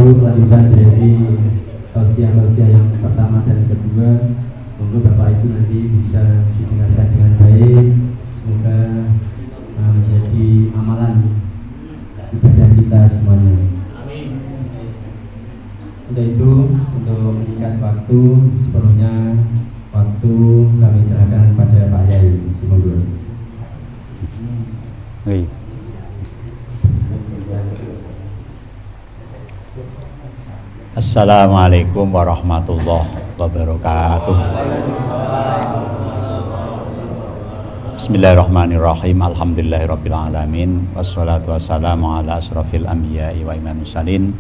itu kelanjutan dari tausiah yang pertama dan kedua. Semoga Bapak Ibu nanti bisa didengarkan dengan baik. Semoga menjadi amalan ibadah kita semuanya. Amin. Untuk itu, untuk menyingkat waktu, sepenuhnya waktu kami serahkan pada Pak Yai. Semoga. Assalamualaikum warahmatullahi wabarakatuh. Bismillahirrahmanirrahim. Alhamdulillahirabbil alamin. Wassalatu wassalamu ala asrofil anbiya'i wa imamil mursalin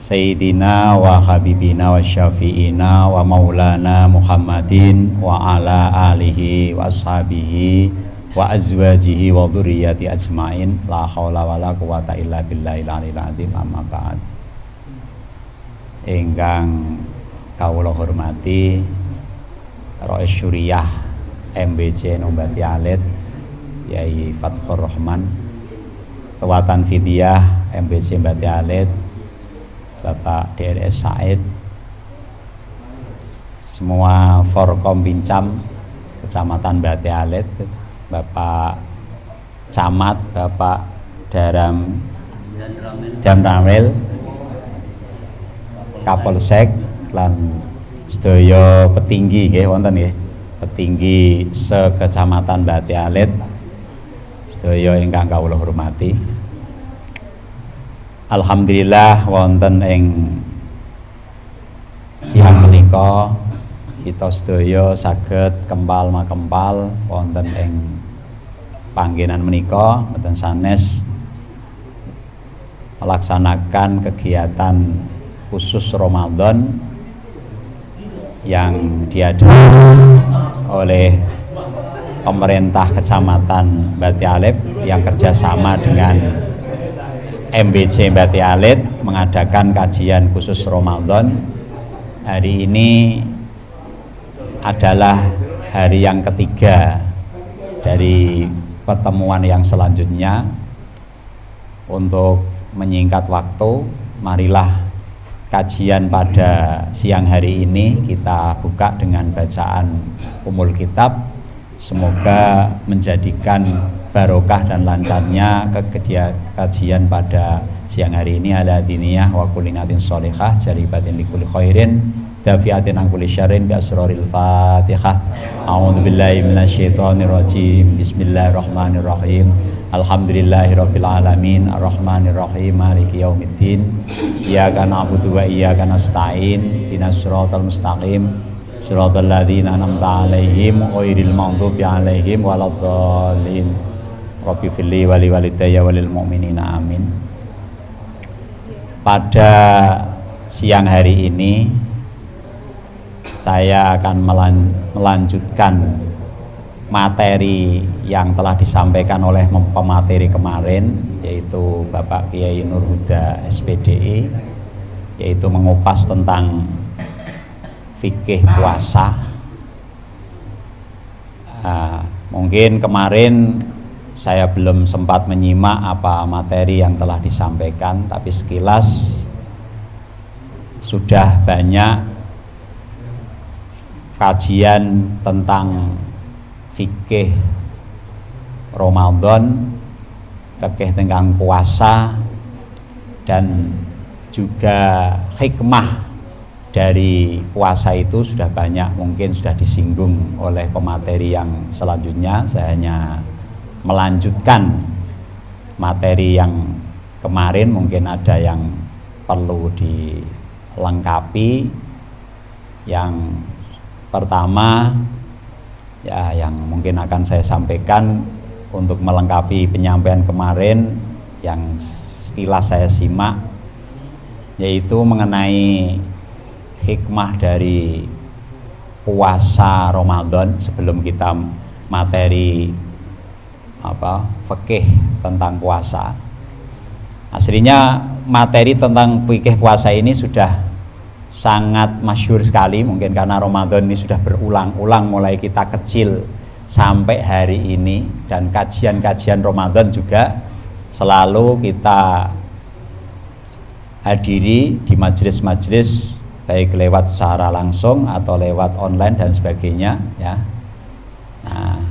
Sayyidina wa habibina wa syafi'ina wa maulana Muhammadin wa ala alihi wa ashabihi wa azwajihi wa dhurriyyati ajmain. La haula wa la quwata illa billahil aliyil azim. Amma ba'd. Ingkang kawula hormati Rais Syuriah MBC Nombati Alit Yai Fathur Rahman, Tuatan Fidyah MBC Mbati Alit Bapak DRS Said, semua Forkom Bincam Kecamatan Mbati Alit, Bapak Camat, Bapak Damramil, Kapolsek lan sedaya petinggi nggih wonten nggih, petinggi sekecamatan Mbati Alit sedaya ingkang kawula hormati. Alhamdulillah wonten ing siang menika kita sedaya saged kempal wonten ing panggenan menika mboten sanes melaksanakan kegiatan khusus Ramadan yang diadakan oleh pemerintah Kecamatan Mbati Alit yang kerjasama dengan MBC Mbati Alit mengadakan kajian khusus Ramadan. Hari ini adalah hari yang ketiga dari pertemuan yang selanjutnya. Untuk menyingkat waktu, marilah kajian pada siang hari ini kita buka dengan bacaan Ummul Kitab. Semoga menjadikan barokah dan lancarnya kajian pada siang hari ini. Ala diniyah wa kulinatin sholihah jaribatin likuli khairin dafiatin angkuli syarrin bi asraril fatihah. A'udzu billahi minasyaitonir rajim. Bismillahirrahmanirrahim. Alhamdulillahirabbil alamin arrahmanir rahim maliki yaumiddin iyyaka na'budu wa iyyaka nasta'in ihdinas siratal mustaqim siratal ladzina an'amta 'alaihim ghairil maghdubi 'alaihim waladdallin. Rabbi fili wali walidayya walil mu'minina amin. Pada siang hari ini saya akan melanjutkan materi yang telah disampaikan oleh pemateri kemarin, yaitu Bapak Kiai Nur Huda SPDI, yaitu mengupas tentang fikih puasa. Mungkin kemarin saya belum sempat menyimak apa materi yang telah disampaikan, tapi sekilas sudah banyak kajian tentang fikih Ramadan, fikih tentang puasa, dan juga hikmah dari puasa itu sudah banyak, mungkin sudah disinggung oleh pemateri yang selanjutnya. Saya hanya melanjutkan materi yang kemarin, mungkin ada yang perlu dilengkapi. Yang pertama ya, yang mungkin akan saya sampaikan untuk melengkapi penyampaian kemarin yang sekilas saya simak, yaitu mengenai hikmah dari puasa Ramadan. Sebelum kita materi fikih tentang puasa, aslinya materi tentang fikih puasa ini sudah sangat masyhur sekali, mungkin karena Ramadan ini sudah berulang-ulang mulai kita kecil sampai hari ini, dan kajian-kajian Ramadan juga selalu kita hadiri di majelis-majelis baik lewat secara langsung atau lewat online dan sebagainya ya. Nah,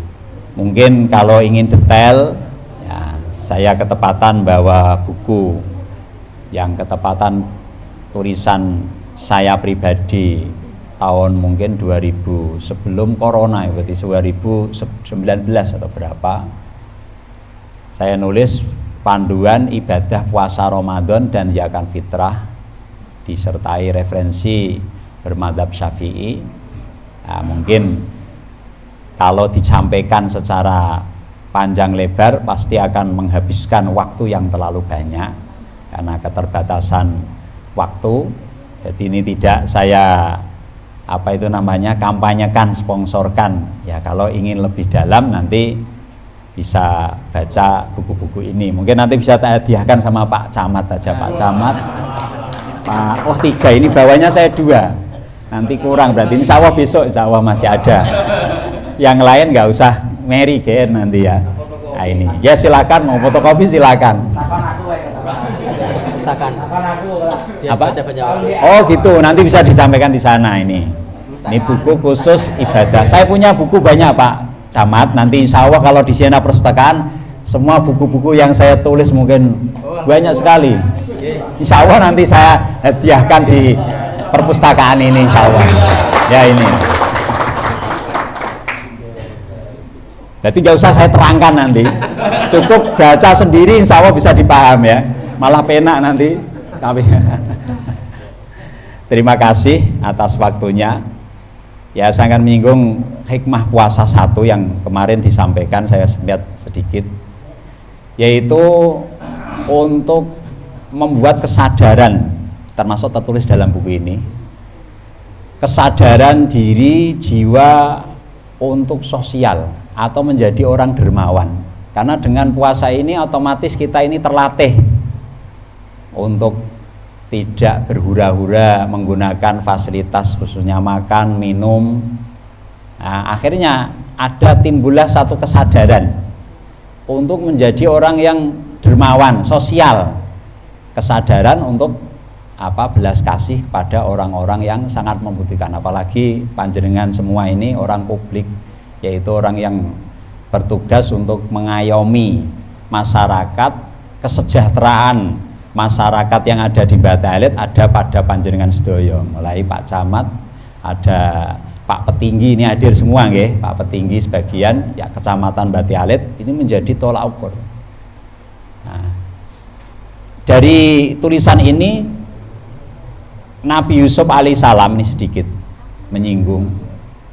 mungkin kalau ingin detail ya, saya ketepatan bawa buku yang ketepatan tulisan saya pribadi tahun mungkin 2000 sebelum corona, berarti 2019 atau berapa, saya nulis panduan ibadah puasa Ramadan dan zakat fitrah disertai referensi bermadzhab Syafi'i. Nah, mungkin kalau disampaikan secara panjang lebar pasti akan menghabiskan waktu yang terlalu banyak karena keterbatasan waktu. Jadi ini tidak saya kampanyekan, sponsorkan. Ya, kalau ingin lebih dalam nanti bisa baca buku-buku ini. Mungkin nanti bisa hadiahkan sama Pak Camat aja, Pak Camat. Pak, 3 ini bawahnya saya 2. Nanti kurang berarti insya Allah besok insya Allah masih ada. Yang lain nggak usah Mary Gen nanti ya. Nah ini, ya silakan mau fotokopi silakan. Apa? Oh gitu, nanti bisa disampaikan di sana ini. Ini buku khusus ibadah. Saya punya buku banyak Pak Camat. Nanti insya Allah kalau di Siena Perpustakaan semua buku-buku yang saya tulis mungkin banyak sekali. Insya Allah nanti saya hadiahkan di perpustakaan ini insya Allah. Ya ini. Jadi nggak usah saya terangkan nanti. Cukup baca sendiri insya Allah bisa dipaham ya. Malah penak nanti. Tapi terima kasih atas waktunya. Ya saya akan menyinggung hikmah puasa 1 yang kemarin disampaikan saya sempat sedikit. Yaitu untuk membuat kesadaran, termasuk tertulis dalam buku ini, kesadaran diri jiwa untuk sosial atau menjadi orang dermawan. Karena dengan puasa ini otomatis kita ini terlatih untuk tidak berhura-hura menggunakan fasilitas khususnya makan, minum. Nah, akhirnya ada timbullah satu kesadaran untuk menjadi orang yang dermawan, sosial. Kesadaran untuk belas kasih kepada orang-orang yang sangat membutuhkan, apalagi panjenengan semua ini orang publik, yaitu orang yang bertugas untuk mengayomi masyarakat. Kesejahteraan masyarakat yang ada di Batalit ada pada panjenengan sedoyo, mulai Pak Camat, ada Pak Petinggi, ini hadir semua nggih, Pak Petinggi sebagian ya, Kecamatan Batalit ini menjadi tolak ukur. Nah, dari tulisan ini Nabi Yusuf alaihissalam ini sedikit menyinggung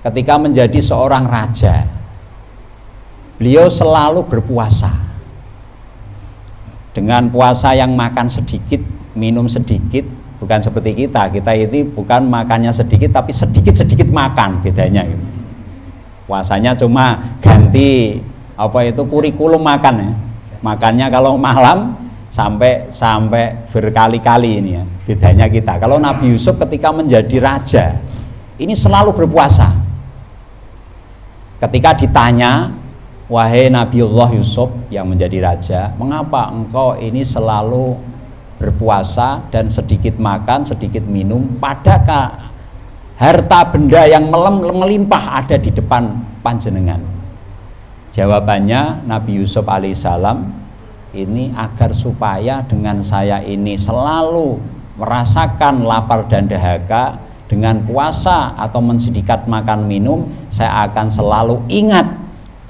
ketika menjadi seorang raja, beliau selalu berpuasa dengan puasa yang makan sedikit, minum sedikit. Bukan seperti kita ini bukan makannya sedikit tapi sedikit-sedikit makan, bedanya gitu. Puasanya cuma ganti kurikulum makan ya. Makannya kalau malam sampai berkali-kali ini ya, bedanya kita. Kalau Nabi Yusuf ketika menjadi raja ini selalu berpuasa. Ketika ditanya, wahai Nabiullah Yusuf yang menjadi raja, mengapa engkau ini selalu berpuasa dan sedikit makan, sedikit minum, padahal harta benda yang melimpah ada di depan panjenengan? Jawabannya Nabi Yusuf alaihissalam, ini agar supaya dengan saya ini selalu merasakan lapar dan dahaga, dengan puasa atau mensedikit makan minum, saya akan selalu ingat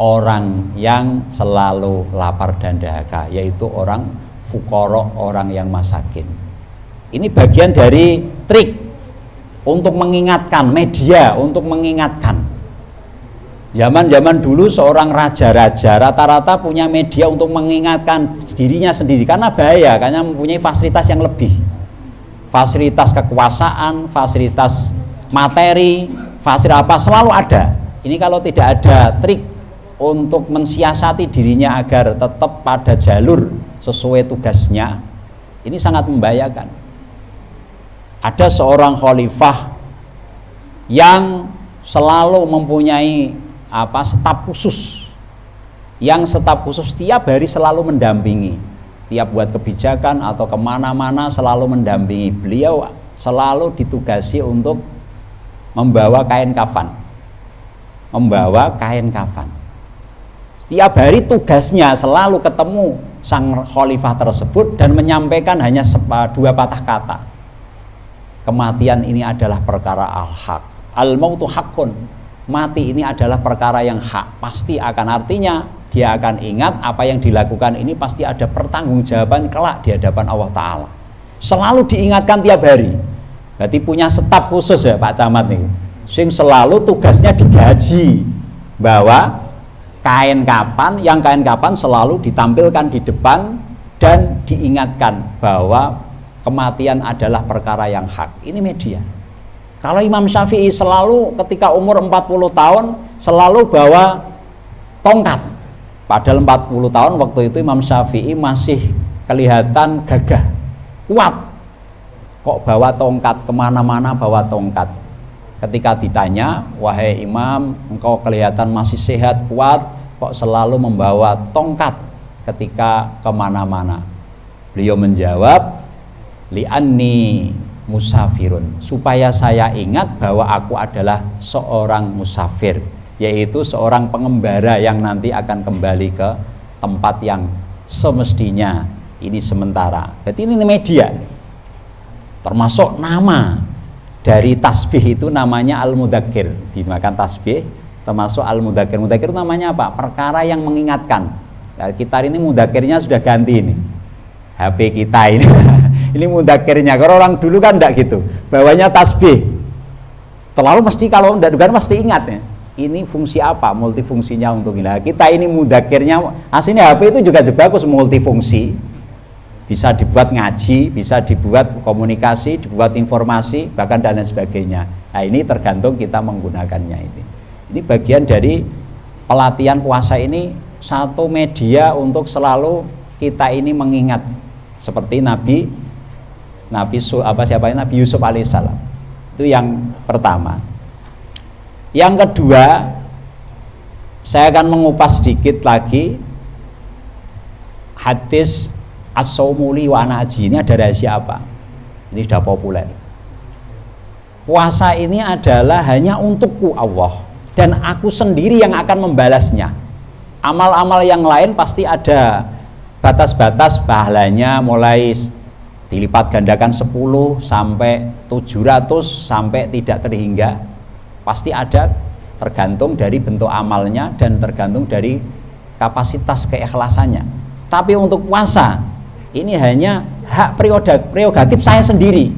orang yang selalu lapar dan dahaga, yaitu orang fuqara, orang yang masakin. Ini bagian dari trik untuk mengingatkan, media untuk mengingatkan. Zaman-zaman dulu seorang raja-raja rata-rata punya media untuk mengingatkan dirinya sendiri, karena bahaya, karena mempunyai fasilitas yang lebih, fasilitas kekuasaan, fasilitas materi, fasilitas apa selalu ada. Ini kalau tidak ada trik untuk mensiasati dirinya agar tetap pada jalur sesuai tugasnya, ini sangat membahayakan. Ada seorang khalifah yang selalu mempunyai staf khusus, yang staf khusus tiap hari selalu mendampingi. tiap buat kebijakan atau kemana-mana selalu mendampingi. Beliau selalu ditugasi untuk membawa kain kafan. Setiap hari tugasnya selalu ketemu sang khalifah tersebut dan menyampaikan hanya dua patah kata. Kematian ini adalah perkara al-haq. Al-mautu haqqun. Mati ini adalah perkara yang hak, pasti akan, artinya dia akan ingat apa yang dilakukan ini pasti ada pertanggungjawaban kelak di hadapan Allah Ta'ala. Selalu diingatkan tiap hari. Berarti punya staf khusus ya Pak Camat nih, sing selalu tugasnya digaji bahwa kain kapan selalu ditampilkan di depan dan diingatkan bahwa kematian adalah perkara yang hak. Ini media. Kalau Imam Syafi'i selalu ketika umur 40 tahun selalu bawa tongkat. Padahal 40 tahun waktu itu Imam Syafi'i masih kelihatan gagah, kuat. Kok bawa tongkat kemana-mana bawa tongkat. Ketika ditanya, wahai Imam, engkau kelihatan masih sehat, kuat, kok selalu membawa tongkat ketika kemana-mana? Beliau menjawab, li'anni musafirun, supaya saya ingat bahwa aku adalah seorang musafir, yaitu seorang pengembara yang nanti akan kembali ke tempat yang semestinya. Ini sementara. Jadi ini media. Termasuk nama dari tasbih itu namanya al-mudzakir. Dimakan tasbih termasuk al-mudzakir. Mudzakir itu namanya apa? Perkara yang mengingatkan. Nah, kita ini mudzakirnya sudah ganti ini. HP kita ini. Ini mudzakirnya. Kalau orang dulu kan enggak gitu. Bawanya tasbih. Terlalu mesti kalau enggak dugaan pasti ingat ya. Ini fungsi apa? Multifungsinya untuk ini. Nah, kita ini mudzakirnya aslinya HP itu juga bagus multifungsi. Bisa dibuat ngaji, bisa dibuat komunikasi, dibuat informasi, bahkan dan lain sebagainya. Nah, ini tergantung kita menggunakannya ini. Ini bagian dari pelatihan puasa ini, satu media untuk selalu kita ini mengingat seperti Nabi Yusuf alaihissalam. Itu yang pertama. Yang kedua, saya akan mengupas sedikit lagi hadis as-saumuli wa ana aji. Ini ada rahasia apa? Ini sudah populer. Puasa ini adalah hanya untukku Allah, dan aku sendiri yang akan membalasnya. Amal-amal yang lain pasti ada batas-batas pahalanya, mulai dilipat gandakan 10 sampai 700 sampai tidak terhingga. Pasti ada, tergantung dari bentuk amalnya dan tergantung dari kapasitas keikhlasannya. Tapi untuk puasa ini hanya hak prerogatif saya sendiri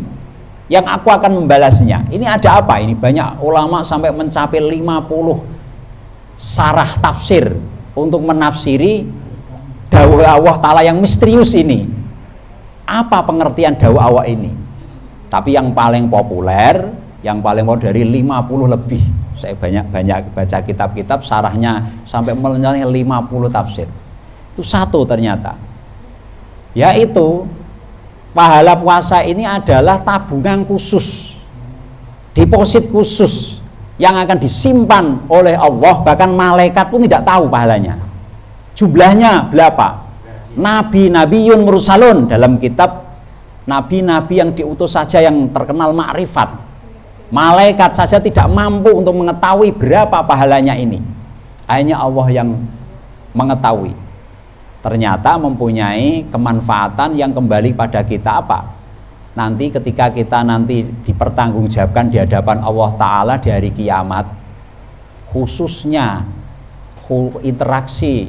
yang aku akan membalasnya. Ini ada apa? Ini banyak ulama sampai mencapai 50 sarah tafsir untuk menafsiri dawuh Allah Ta'ala yang misterius ini. Apa pengertian dawuh Allah ini? Tapi yang paling populer dari 50 lebih. Saya banyak baca kitab-kitab sarahnya sampai mencapai 50 tafsir. Itu satu ternyata, yaitu pahala puasa ini adalah tabungan khusus, deposit khusus yang akan disimpan oleh Allah, bahkan malaikat pun tidak tahu pahalanya. Jumlahnya berapa? Nabi-nabiyun mursalun, dalam kitab nabi-nabi yang diutus saja yang terkenal makrifat, malaikat saja tidak mampu untuk mengetahui berapa pahalanya ini. Hanya Allah yang mengetahui. Ternyata mempunyai kemanfaatan yang kembali pada kita apa? Nanti ketika kita nanti dipertanggungjawabkan di hadapan Allah Ta'ala di hari kiamat, khususnya interaksi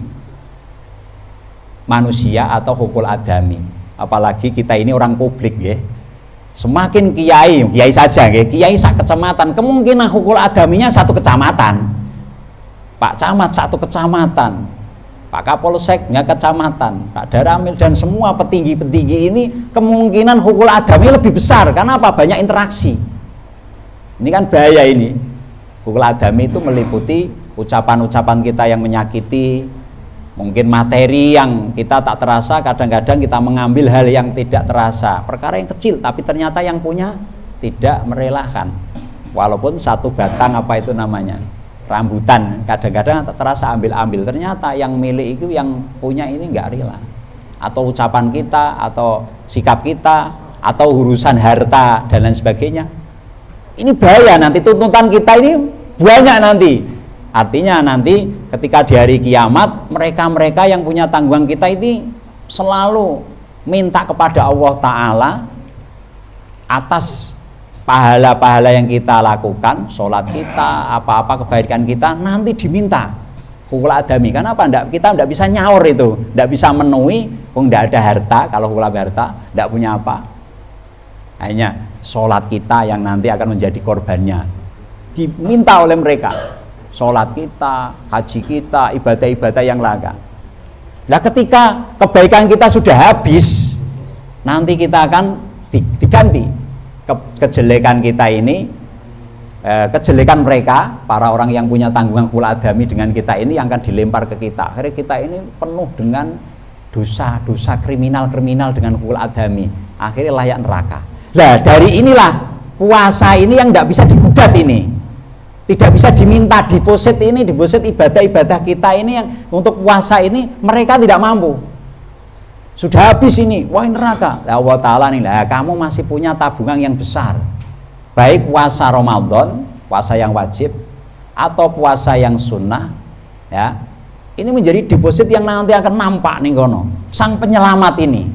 manusia atau hukul adami, apalagi kita ini orang publik ya. Semakin kiai saja ya, kiai sak kecamatan, kemungkinan hukul adaminya satu kecamatan, Pak Camat satu kecamatan, Pak Kapolseknya kecamatan, Pak Daramil dan semua petinggi-petinggi ini kemungkinan hukul adami lebih besar. Karena apa? Banyak interaksi. Ini kan bahaya ini. Hukul adami itu meliputi ucapan-ucapan kita yang menyakiti, mungkin materi yang kita tak terasa, kadang-kadang kita mengambil hal yang tidak terasa, perkara yang kecil tapi ternyata yang punya tidak merelakan. Walaupun satu batang rambutan kadang-kadang tak terasa ambil-ambil, ternyata yang milik itu yang punya ini nggak rela. atau ucapan kita, atau sikap kita, atau urusan harta dan lain sebagainya. Ini bahaya, nanti tuntutan kita ini banyak nanti. Artinya nanti ketika di hari kiamat, mereka-mereka yang punya tanggungan kita ini selalu minta kepada Allah Ta'ala atas pahala-pahala yang kita lakukan, sholat kita, apa-apa kebaikan kita, nanti diminta hukul adami. Karena apa? Kita tidak bisa nyaur itu, tidak bisa menuhi, tidak ada harta. Kalau hukul harta, tidak punya apa, hanya sholat kita yang nanti akan menjadi korbannya, diminta oleh mereka. Sholat kita, haji kita, ibadah-ibadah yang laga. Nah, ketika kebaikan kita sudah habis, nanti kita akan diganti kejelekan kita ini, kejelekan mereka, para orang yang punya tanggungan hukul adami dengan kita ini yang akan dilempar ke kita. Akhirnya kita ini penuh dengan dosa-dosa kriminal-kriminal dengan hukul adami, akhirnya layak neraka. Nah, dari inilah puasa ini yang tidak bisa digugat ini, tidak bisa diminta deposit ini, deposit ibadah-ibadah kita ini yang untuk puasa ini mereka tidak mampu. Sudah habis ini, wah neraka. Lah Allah Ta'ala nih, lah kamu masih punya tabungan yang besar. Baik puasa Ramadan, puasa yang wajib, atau puasa yang sunnah, ya. Ini menjadi deposit yang nanti akan nampak nih kono, sang penyelamat ini.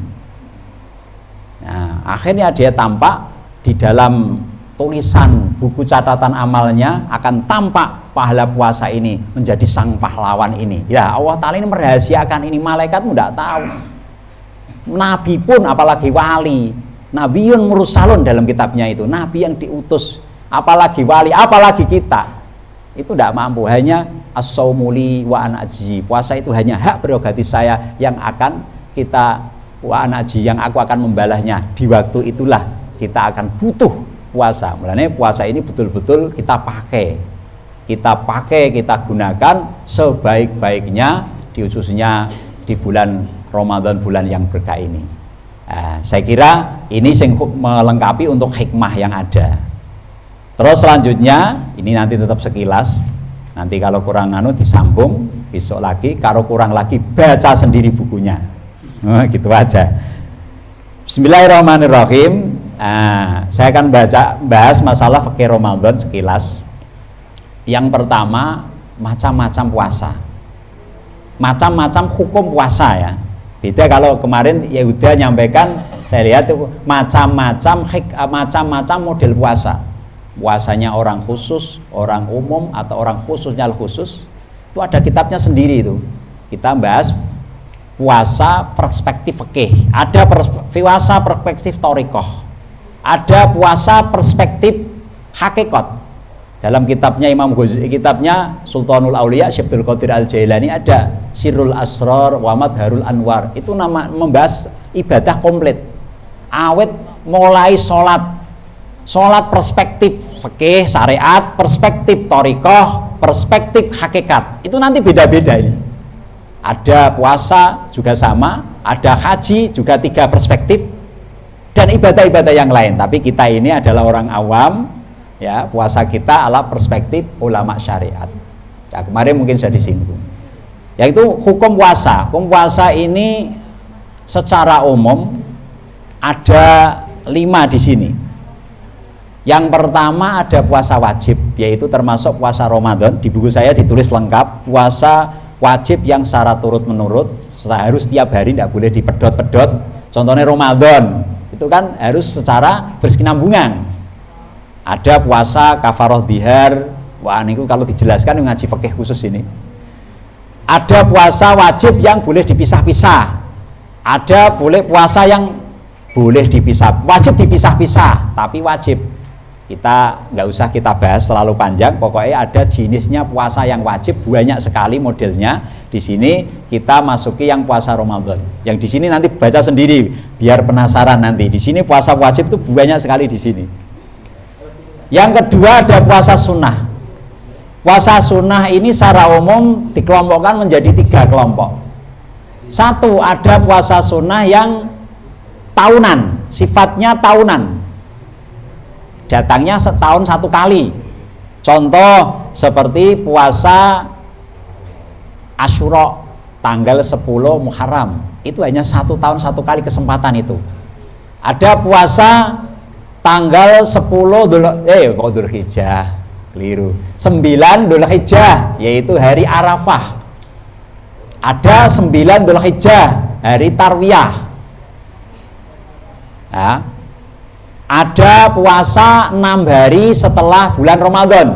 Nah, akhirnya dia tampak di dalam tulisan buku catatan amalnya, akan tampak pahala puasa ini menjadi sang pahlawan ini. Ya Allah Ta'ala ini merahasiakan ini, malaikat tidak tahu. Nabi pun, apalagi wali, Nabiun mursalun dalam kitabnya itu, nabi yang diutus, apalagi wali, apalagi kita, itu tidak mampu. Hanya as-saumuli wa ana ajzi, puasa itu hanya hak prerogatif saya yang akan kita wa ana ajzi, yang aku akan membalasnya. Di waktu itulah kita akan butuh puasa. Mulanya puasa ini betul-betul kita pakai, kita gunakan sebaik-baiknya, khususnya di bulan Ramadan, bulan yang berkah ini. Saya kira ini melengkapi untuk hikmah yang ada. Terus selanjutnya ini nanti tetap sekilas, nanti kalau kurang disambung besok lagi, kalau kurang lagi baca sendiri bukunya. Gitu aja. Bismillahirrahmanirrahim. Saya akan bahas masalah fikih Ramadan sekilas. Yang pertama, macam-macam puasa, macam-macam hukum puasa ya. Beda kalau kemarin Yehuda nyampaikan, saya lihat itu macam-macam model puasa. Puasanya orang khusus, orang umum, atau orang khususnya khusus. Itu ada kitabnya sendiri itu. Kita bahas puasa perspektif fikih. Ada puasa perspektif thariqah. Ada puasa perspektif hakikat. Dalam kitabnya Imam Ghazali, kitabnya Sultanul Auliya Syekh Abdul Qadir Al-Jailani ada Sirrul Asrar wa Madharul Anwar. Itu membahas ibadah komplit. Awet mulai sholat perspektif fikih syariat, perspektif thariqah, perspektif hakikat. Itu nanti beda-beda ini. Ada puasa juga sama, ada haji juga 3 perspektif, dan ibadah-ibadah yang lain. Tapi kita ini adalah orang awam. Ya, puasa kita ala perspektif ulama syariat. Ya, kemarin mungkin sudah disinggung. Yaitu hukum puasa. Hukum puasa ini secara umum ada 5 di sini. Yang pertama ada puasa wajib, yaitu termasuk puasa Ramadan. Di buku saya ditulis lengkap, puasa wajib yang secara turut menurut, harus tiap hari, tidak boleh dipedot-pedot. Contohnya Ramadan, itu kan harus secara berkesinambungan. Ada puasa kafaroh dihar, wah ini kalau dijelaskan ngaji fikih khusus ini. Ada puasa wajib yang boleh dipisah-pisah. Ada boleh puasa yang boleh dipisah, wajib dipisah-pisah, tapi wajib. Kita nggak usah kita bahas terlalu panjang. Pokoknya ada jenisnya puasa yang wajib, banyak sekali modelnya. Di sini kita masuki yang puasa Ramadan. Yang di sini nanti baca sendiri, biar penasaran nanti. Di sini puasa wajib itu banyak sekali di sini. Yang kedua ada puasa sunnah. Puasa sunnah ini secara umum dikelompokkan menjadi 3 kelompok. Satu, ada puasa sunnah yang tahunan, sifatnya tahunan, datangnya setahun 1 kali. Contoh seperti puasa Asyura, tanggal 10 Muharram. Itu hanya 1 tahun 1 kali kesempatan itu. Ada puasa tanggal 10 Dzulhijjah, keliru. 9 Dzulhijjah, yaitu hari Arafah. Ada 9 Dzulhijjah, hari Tarwiyah. Ya. Ada puasa 6 hari setelah bulan Ramadan.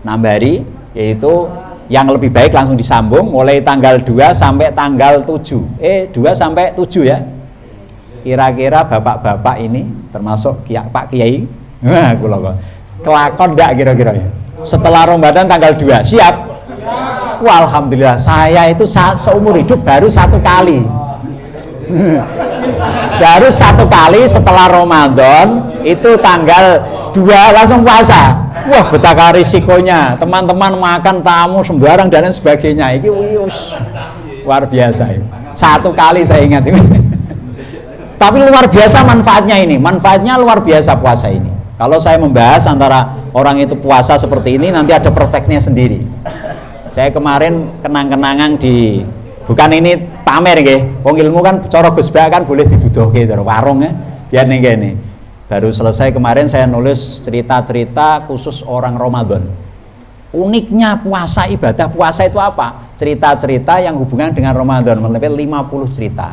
6 hari, yaitu yang lebih baik langsung disambung mulai tanggal 2 sampai tanggal 7. 2 sampai 7 ya. Kira-kira bapak-bapak ini termasuk Pak Kiai, kelakon enggak kira-kira ya? Setelah Ramadan tanggal 2, siap? Wah, alhamdulillah, saya itu seumur hidup baru 1 kali. Baru 1 kali setelah Ramadan itu tanggal 2 langsung puasa. Wah, betapa risikonya, teman-teman makan tamu sembarang dan lain sebagainya. Ini luar biasa. 1 kali saya ingat ini. Tapi luar biasa manfaatnya ini. Manfaatnya luar biasa puasa ini. Kalau saya membahas antara orang itu puasa seperti ini, nanti ada prakteknya sendiri. Saya kemarin kenang-kenangan di, bukan ini pamer nggih. Wong ilmu kan cara Gus Bak kan boleh diduduhke karo warung ya. Biar ning kene. Baru selesai kemarin saya nulis cerita-cerita khusus orang Ramadan. Uniknya puasa, ibadah puasa itu apa? Cerita-cerita yang hubungan dengan Ramadan, melebihi 50 cerita.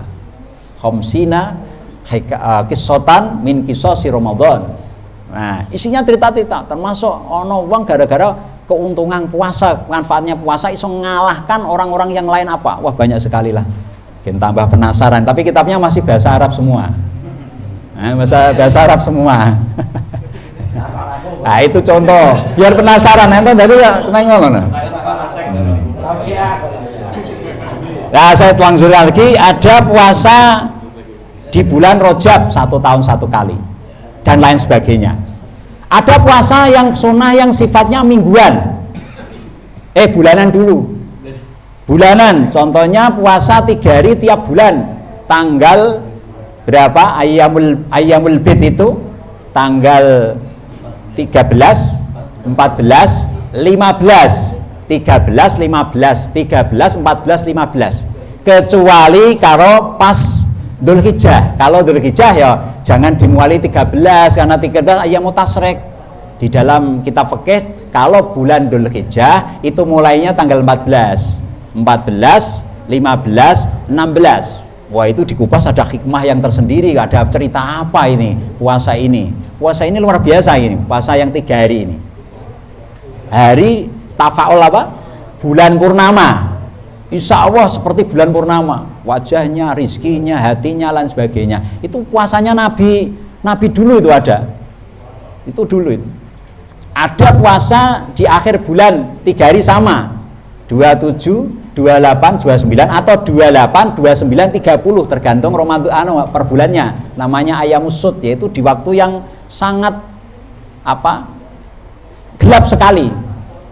Khamsina kisotan min kisosi Ramadan. Nah, isinya cerita-cerita, termasuk ono wong gara-gara keuntungan puasa, manfaatnya puasa iso ngalahkan orang-orang yang lain apa? Wah, banyak sekali lah. Mungkin tambah penasaran, tapi kitabnya masih bahasa Arab semua. Nah, bahasa Arab semua. Nah, itu contoh. Biar penasaran, enten tadi ya ngono. Nah, saya langsungkan lagi, ada puasa di bulan Rajab 1 tahun 1 kali dan lain sebagainya. Ada puasa yang sunnah yang sifatnya mingguan. Bulanan dulu. Bulanan, contohnya puasa 3 hari tiap bulan. Tanggal berapa? Ayyamul Bid itu tanggal 13, 14, 15. 13, 15, 13, 14, 15. Kecuali kalau pas Dzulhijjah. Kalau Dzulhijjah ya jangan dimulai 13 karena 13 ayam tasyrik. Di dalam kitab fikih kalau bulan Dzulhijjah itu mulainya tanggal 14, 15, 16. Wah, itu dikupas ada hikmah yang tersendiri, ada cerita apa ini puasa ini. Puasa ini luar biasa ini, puasa yang 3 hari ini. Hari tafaul apa? Bulan purnama. Insya Allah seperti bulan purnama, wajahnya, rizkinya, hatinya, dan sebagainya. Itu puasanya Nabi dulu itu ada. Itu dulu itu. Ada puasa di akhir bulan 3 hari sama, 27, 28, 29 atau 28, 29, 30 tergantung Ramadan per bulannya. Namanya ayamus sud, yaitu di waktu yang sangat gelap sekali.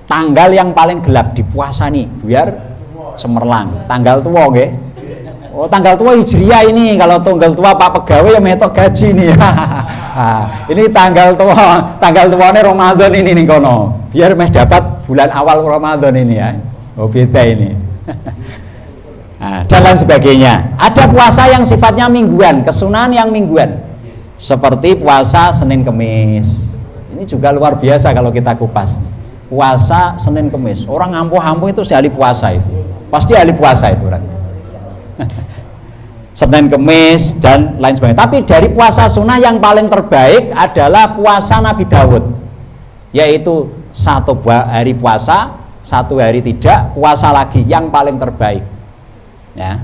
Tanggal yang paling gelap di puasa nih, biar cemerlang. Tanggal tua nggih. Oh, tanggal tua Hijriah ini. Kalau tanggal tua Pak Pegawai ya metok gaji nih. Ini tanggal tuane Ramadan ini nih kono. Biar meh dapat bulan awal Ramadan ini ya. Oh, beda ini. Dan lain sebagainya. Ada puasa yang sifatnya mingguan, kesunahan yang mingguan. Seperti puasa Senin Kemis. Ini juga luar biasa kalau kita kupas. Puasa Senin Kemis. Orang ampuh-ampuh itu ahli puasa itu. Pasti ahli puasa itu orang. Senin Kemis dan lain sebagainya. Tapi dari puasa sunnah yang paling terbaik adalah puasa Nabi Daud, yaitu 1 hari puasa, 1 hari tidak puasa lagi, yang paling terbaik ya.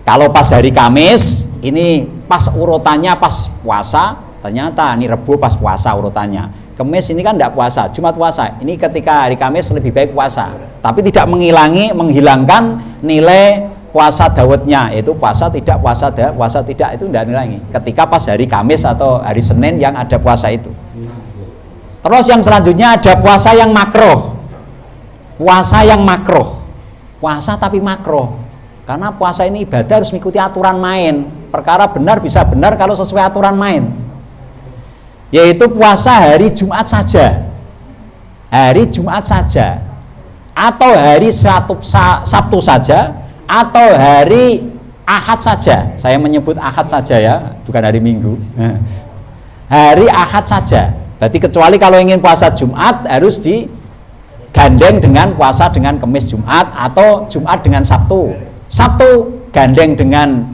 Kalau pas hari Kamis ini pas urutannya pas puasa, ternyata ini Rebo pas puasa urutannya, Kamis ini kan tidak puasa, Jumat puasa, ini ketika hari Kamis lebih baik puasa, tapi tidak menghilangkan nilai puasa Daudnya, yaitu puasa tidak itu tidak nilai ketika pas hari Kamis atau hari Senin yang ada puasa itu. Terus yang selanjutnya ada puasa yang makruh. Puasa yang makruh, puasa tapi makruh, karena puasa ini ibadah harus mengikuti aturan main. Perkara benar bisa benar kalau sesuai aturan main, yaitu puasa hari Jumat saja. Hari Jumat saja. atau hari Sabtu saja, atau hari Ahad saja. Saya menyebut Ahad saja ya, bukan hari Minggu. Hari Ahad saja. Berarti kecuali kalau ingin puasa Jumat harus digandeng dengan puasa dengan Kamis Jumat, atau Jumat dengan Sabtu. Sabtu gandeng dengan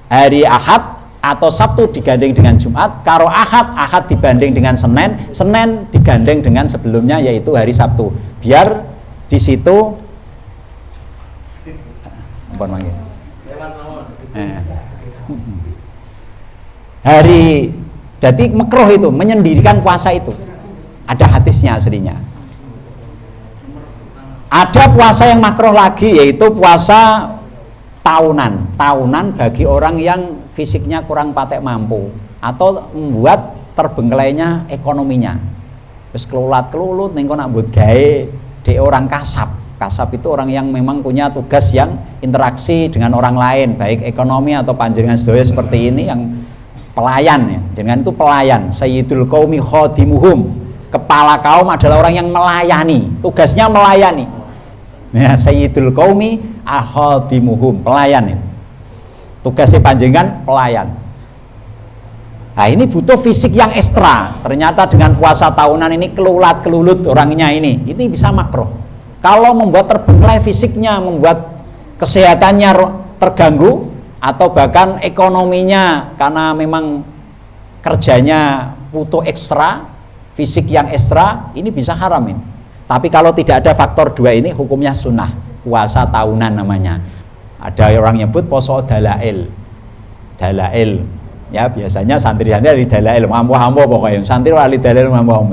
hari Ahad, atau Sabtu digandeng dengan Jumat. Kalau Ahad dibanding dengan Senin digandeng dengan sebelumnya yaitu hari Sabtu. Biar di situ hari, jadi makruh itu menyendirikan puasa itu. Ada hadisnya aslinya. Ada puasa yang makruh lagi yaitu puasa tahunan bagi orang yang fisiknya kurang patek mampu atau membuat terbengkelainya ekonominya. Terus kelulut ning kono mbut gawe de orang kasap itu orang yang memang punya tugas yang interaksi dengan orang lain, baik ekonomi atau panjenengan sedaya seperti ini yang pelayan ya. Dengan itu pelayan, sayyidul qaumi khadimuhum. Kepala kaum adalah orang yang melayani, tugasnya melayani. Ya, sayyidul qaumi akhadimuhum, pelayan ya. Tugasnya panjenengan pelayan. Nah, ini butuh fisik yang ekstra. Ternyata dengan puasa tahunan ini kelulut orangnya ini bisa makruh. Kalau membuat terbengkalai fisiknya, membuat kesehatannya terganggu, atau bahkan ekonominya karena memang kerjanya butuh ekstra, fisik yang ekstra, ini bisa haram ini. Tapi kalau tidak ada faktor dua ini, hukumnya sunnah, puasa tahunan namanya. Ada orang nyebut poso dalail, ya biasanya santri-santri di dalail, hambo pokoknya, santri wali dalail hambo.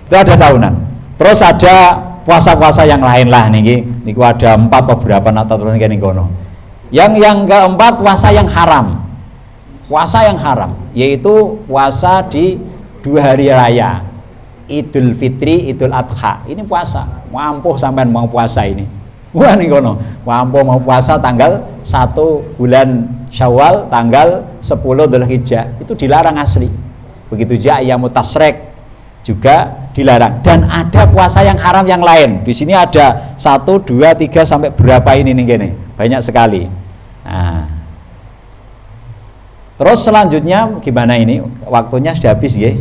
Itu ada tahunan. Terus ada puasa-puasa yang lain lah niku ada 4 beberapa atau terus kene kono. Yang keempat puasa yang haram. Puasa yang haram yaitu puasa di 2 hari raya. Idul Fitri, Idul Adha. Ini puasa. Mampu sampean mau puasa ini. Wah ning kono. Mampu mau puasa tanggal 1 bulan Syawal, tanggal 10 Dzulhijjah. Itu dilarang asli. Begitu juga ayyamut tasyrik juga dilarang. Dan ada puasa yang haram yang lain. Di sini ada 1, 2, 3 sampai berapa ini nih gini. Banyak sekali. Nah. Terus selanjutnya gimana ini? Waktunya sudah habis ya.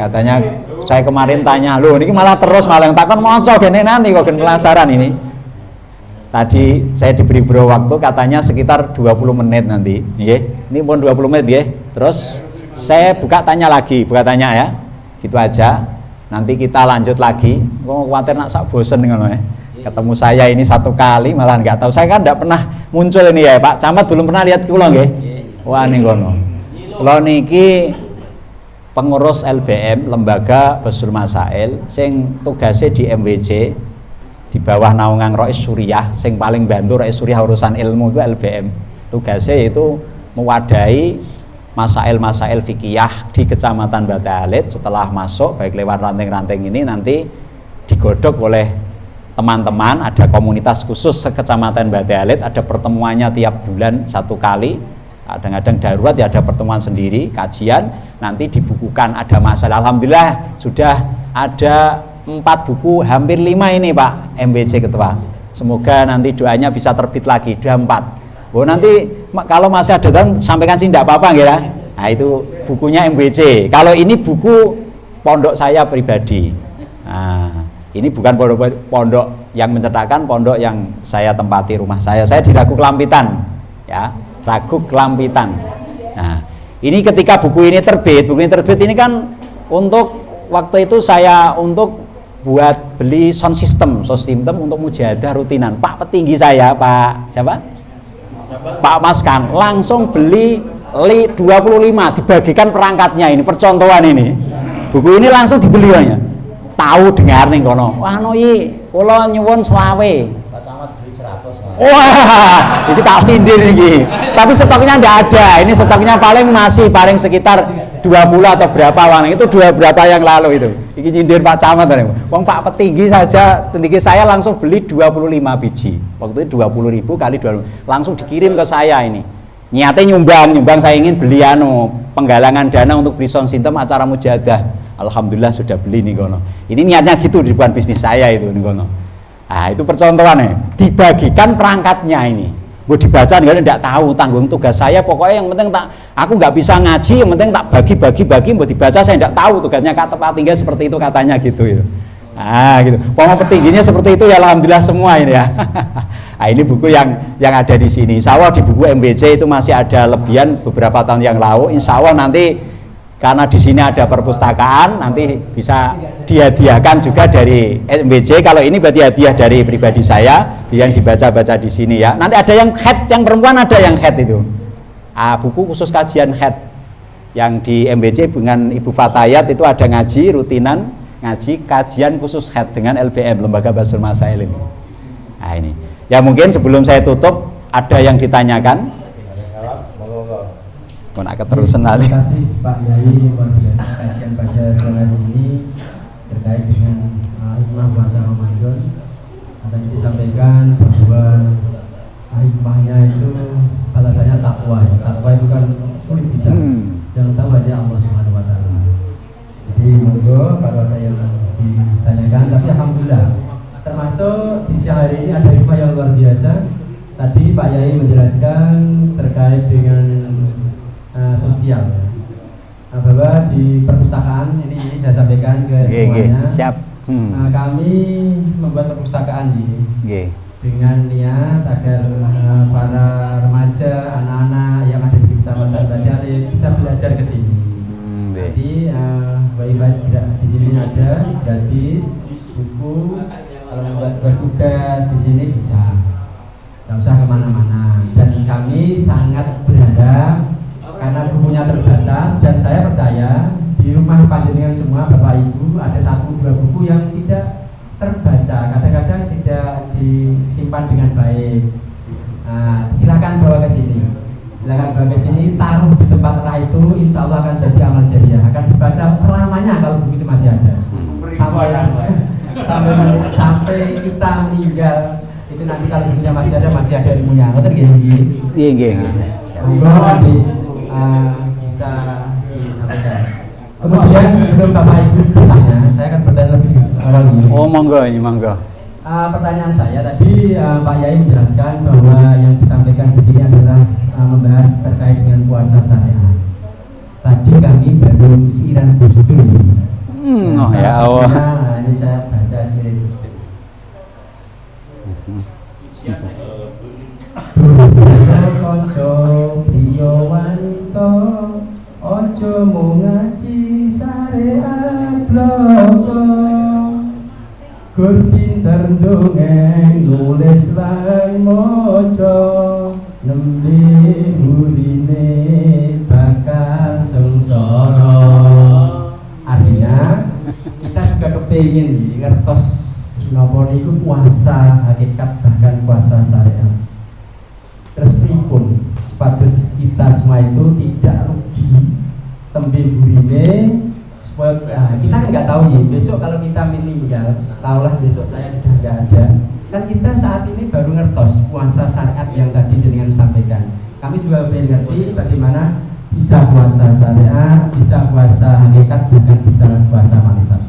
Katanya saya kemarin tanya, loh ini malah yang takon moco gini nanti kok penasaran ini. Tadi saya diberi waktu katanya sekitar 20 menit nanti. Ini pun 20 menit ya. Terus saya buka tanya ya. Gitu aja. Nanti kita lanjut lagi. Kok khawatir nak sak bosen ngono ya. Ketemu saya ini 1 kali malah nggak tahu. Saya kan enggak pernah muncul ini ya, Pak Camat belum pernah lihat kula nggih. Wah ning kono. Kula niki pengurus LBM, Lembaga Basul Masail, sing tugasnya di MWJ di bawah naungan Rois Suriah, sing paling bantu Rois Suriah urusan ilmu itu LBM. Tugasnya itu mewadahi masail-masail fikih di Kecamatan Batu Alit. Setelah masuk baik lewat ranting-ranting ini nanti digodok oleh teman-teman, ada komunitas khusus Kecamatan Batu Alit, ada pertemuannya tiap bulan 1 kali, kadang-kadang darurat ya ada pertemuan sendiri, kajian, nanti dibukukan ada masalah. Alhamdulillah sudah ada 4 buku, hampir 5 ini Pak MBC Ketua. Semoga nanti doanya bisa terbit lagi, sudah 4. Oh nanti kalau masih ada dan sampaikan sih tidak apa-apa ya. Nah itu bukunya MBC. Kalau ini buku pondok saya pribadi. Nah, ini bukan pondok yang mencetakkan, pondok yang saya tempati rumah saya. Saya di Ragu Kelampitan, ya, Ragu Kelampitan. Nah, ini ketika buku ini terbit ini kan untuk waktu itu saya untuk buat beli sound system untuk mujahadah rutinan. Pak petinggi saya, Pak siapa? Pak Maskan langsung beli 25 dibagikan perangkatnya ini, percontohan ini. Buku ini langsung dibeli aja. Tahu dengar nih kono. Wah noi, kula nyuwun selawe. Pak Camat beli 100. Wah, ini tak sindir nih. Tapi stoknya enggak ada. Ini stoknya paling sekitar 20 atau berapa wang. Itu berapa yang lalu itu. Ini nyindir Pak Camat nih. Wong Pak petinggi saja, petinggi saya langsung beli 25 biji. Waktu itu 20.000 kali 20. Langsung dikirim ke saya ini. Niatnya nyumbang saya ingin beli penggalangan dana untuk beli sound system acara mujahadah. Alhamdulillah sudah beli nih kono. Ini niatnya gitu di depan bisnis saya itu nih kono. Nah, itu percontohannya. Dibagikan perangkatnya ini. Mau dibaca enggak tahu, tanggung tugas saya pokoknya yang penting aku nggak bisa ngaji, yang penting tak bagi mau dibaca saya enggak tahu tugasnya kata Pak Tinggal seperti itu katanya gitu itu. Ah gitu. Pokoknya petingginya seperti itu ya alhamdulillah semua ini ya. Nah, ini buku yang ada di sini. Insya Allah di buku MBC itu masih ada lebihan beberapa tahun yang lalu. Insya Allah nanti karena di sini ada perpustakaan nanti bisa dihadiahkan juga dari MBC. Kalau ini berarti hadiah dari pribadi saya yang dibaca-baca di sini ya. Nanti ada yang head, yang perempuan ada yang head itu. Buku khusus kajian head yang di MBC dengan Ibu Fatayat itu ada ngaji rutinan. Ngaji kajian khusus head dengan LBM Lembaga Basul Masail ini. Nah ini ya mungkin sebelum saya tutup ada yang ditanyakan. Mau nak keterusan lagi. Terima kasih Pak Yai luar biasa kajian pada sore ini terkait dengan hikmah puasa Ramadan. Tadi disampaikan bahwa hikmahnya itu alasannya takwa. Takwa itu kan sulit kita. Yang tahu hanya Allah Subhanahu Wa Taala. Jadi monggo kalau ada yang ditanyakan, tapi alhamdulillah termasuk di siang hari ini ada hikmah yang luar biasa. Tadi Pak Yai menjelaskan terkait dengan sosial, bahwa di perpustakaan ini saya sampaikan ke semuanya. Siap. Kami membuat perpustakaan ini dengan niat agar para remaja, anak-anak yang ada di Kecamatan Badale bisa belajar ke sini. Jadi wifi di sini ada gratis, buku, kalau membuat tugas-tugas di sini bisa, nggak usah kemana-mana. Dan kami sangat berharap karena bukunya terbatas dan saya percaya di rumah panjenengan semua Bapak Ibu ada 1-2 buku yang tidak terbaca, kadang-kadang tidak disimpan dengan baik. Silakan bawa ke sini. Silakan bawa ke sini, taruh di tempat rah itu, insya Allah akan jadi amal jariah, akan dibaca selamanya kalau buku itu masih ada. Sampai kita meninggal itu nanti kalau bukunya masih ada ilmunya. Ngerti nggih? Iya. Monggo bisa disampaikan. Kemudian sebelum Bapak Ibu bertanya, saya akan bertanya lebih awal ini. Oh monggo. Pertanyaan saya tadi Pak Yai menjelaskan bahwa yang disampaikan di sini adalah membahas terkait dengan puasa syariah. Tadi kami baru siran Gus Dur. Oh ya Allah. Ini saya baca siran Gus Dur. Kanca priya wanita aja mung ngaji syariat bloko. Gur pinter ndongeng nulis lan maca nembe burine bakal sengsara. Artinya kita juga kepingin ngertos napa niku puasa hakikat bahkan puasa syariat. Terus pripun sepatus kita semua itu tidak rugi tembe burine supaya kita kan nggak tahu ya besok kalau kita meninggal, tahulah besok saya sudah nggak ada. Kan kita saat ini baru ngertos puasa syariat yang tadi dengan sampaikan. Kami juga pengen ngerti bagaimana bisa puasa syariat, bisa puasa hakikat, bahkan bisa puasa manfaat.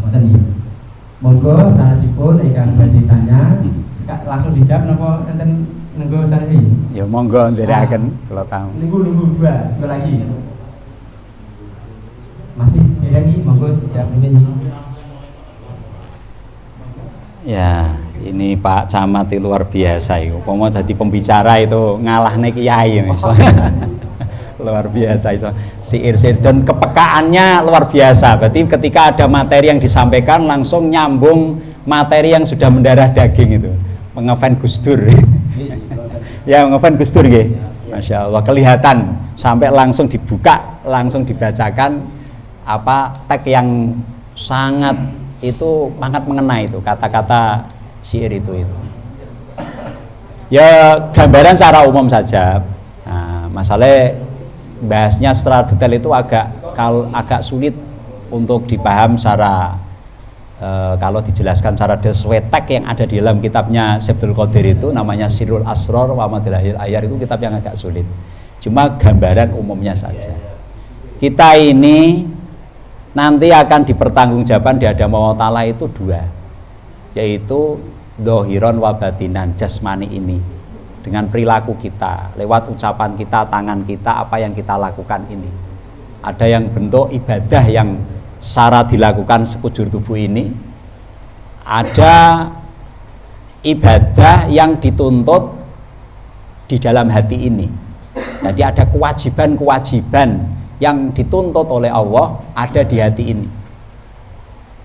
Monggo sanesipun ingkang badhe tanya langsung dijawab napa enten nunggu sanesi. Ya monggo nderekaken kula tamu. Nunggu dua lagi. Masih beda nih, monggo dijawab ini. Ya, ini Pak Camat itu luar biasa itu. Umpama jadi pembicara itu ngalahne kiai luar biasa itu. Si Irsyad dan kepekaannya luar biasa. Berarti ketika ada materi yang disampaikan langsung nyambung materi yang sudah mendarah daging itu. Ngefans Gus Dur. Ya, ngefans Gus Dur nggih. Masya Allah, kelihatan sampai langsung dibuka, langsung dibacakan teks yang sangat mengena itu kata-kata syair itu. Ya gambaran secara umum saja. Nah, masalah bahasnya secara detail itu agak sulit untuk dipaham secara kalau dijelaskan secara sesuai teks yang ada di dalam kitabnya Syekh Abdul Qadir itu namanya Sirrul Asrar wa Madlahil Ayar, itu kitab yang agak sulit. Cuma gambaran umumnya saja. Kita ini nanti akan dipertanggungjawabkan di hadapan Allah Ta'ala itu dua, yaitu dohiron wa batinan, jasmani ini, dengan perilaku kita, lewat ucapan kita, tangan kita, apa yang kita lakukan ini. Ada yang bentuk ibadah yang secara dilakukan sekujur tubuh ini, ada ibadah yang dituntut di dalam hati ini. Jadi ada kewajiban-kewajiban yang dituntut oleh Allah ada di hati ini.